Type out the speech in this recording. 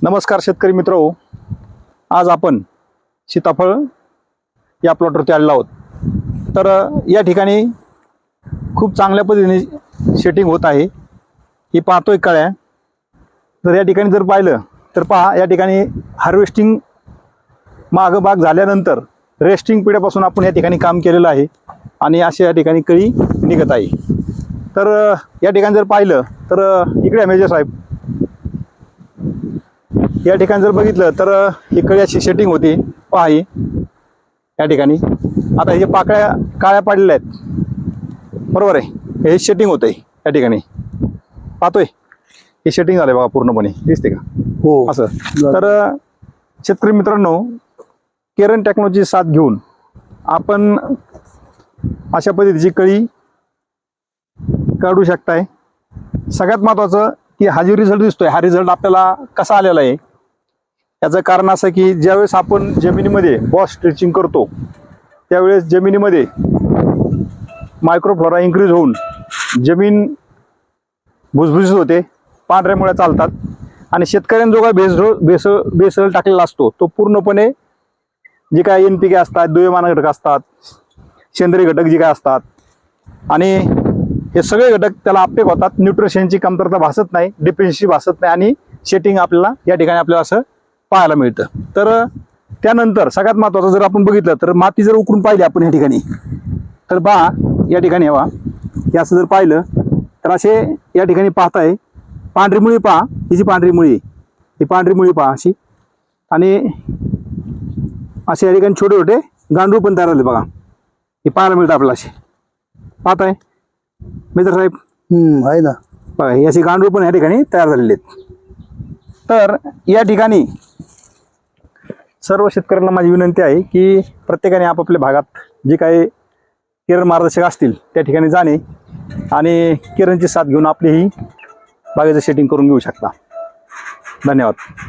नमस्कार शेतकरी मित्रहो, आज आपण सीताफळ या प्लॉटवरती आलेलो आहोत। तर या ठिकाणी खूप चांगल्या पद्धतीने सेटिंग होत आहे। ही पाहतोय कळ्या। तर या ठिकाणी जर पाहिलं तर पहा, या ठिकाणी हार्वेस्टिंग मागभाग झाल्यानंतर रेस्टिंग पिढ्यापासून आपण या ठिकाणी काम केलेलं आहे आणि अशा या ठिकाणी कळी निघत आहे। तर या ठिकाणी जर पाहिलं तर इकडे मेजर साहेब, या ठिकाणी जर बघितलं तर ही कळी अशी सेटिंग होती। पहा ही या ठिकाणी आता हे पाकळ्या काळ्या पडलेल्या आहेत, बरोबर आहे। हे सेटिंग होतंय या ठिकाणी, पाहतोय हे सेटिंग झालंय बघा पूर्णपणे, दिसते का? हो असं। तर शेतकरी मित्रांनो, केरन टेक्नॉलॉजी साथ घेऊन आपण अशा पद्धतीची कळी काढू शकताय। सगळ्यात महत्त्वाचं की हा जो रिझल्ट दिसतोय, हा रिझल्ट आपल्याला कसा आलेला आहे याचं कारण असं की ज्यावेळेस आपण जमिनीमध्ये बॉस स्ट्रेचिंग करतो त्यावेळेस जमिनीमध्ये मायक्रोफ्लोरा इन्क्रीज होऊन जमीन भुसभुशीत होते, पांढऱ्या मुळ्या चालतात आणि शेतकऱ्यांनी जो काय बेसळ टाकलेला असतो तो पूर्णपणे जे काय NPK असतात, दुय्यमान घटक असतात, सेंद्रिय घटक जे काय असतात आणि हे सगळे घटक त्याला अपटेक होतात। न्यूट्रिशनची कमतरता भासत नाही, डिफिशियन्सी भासत नाही आणि सेटिंग आपल्याला या ठिकाणी आपल्याला असं पाहायला मिळतं। तर त्यानंतर सगळ्यात महत्त्वाचं जर आपण बघितलं तर माती जर उकरून पाहिली आपण या ठिकाणी, तर पहा या ठिकाणी हवा हे असं जर पाहिलं तर असे या ठिकाणी पाहताय पांढरी मुळी, पहा ही जी पांढरी मुळी, ही पांढरी मुळी पहा अशी, आणि असे या ठिकाणी छोटे छोटे गांडूळ पण तयार झाले बघा, हे पाहायला मिळतं आपल्याला। असे पाहताय मित्र साहेब, आहे ना बघा हे असे गांडूळ पण या ठिकाणी तयार झालेले आहेत। तर या ठिकाणी सर्व शेतकऱ्यांना माझी विनंती आहे की प्रत्येकाने आपापल्या भागात जे काही केरन मार्गदर्शक असतील त्या ठिकाणी जाणे आणि केरनची साथ घेऊन आपली ही बागेचं सेटिंग करून घेऊ शकता। धन्यवाद।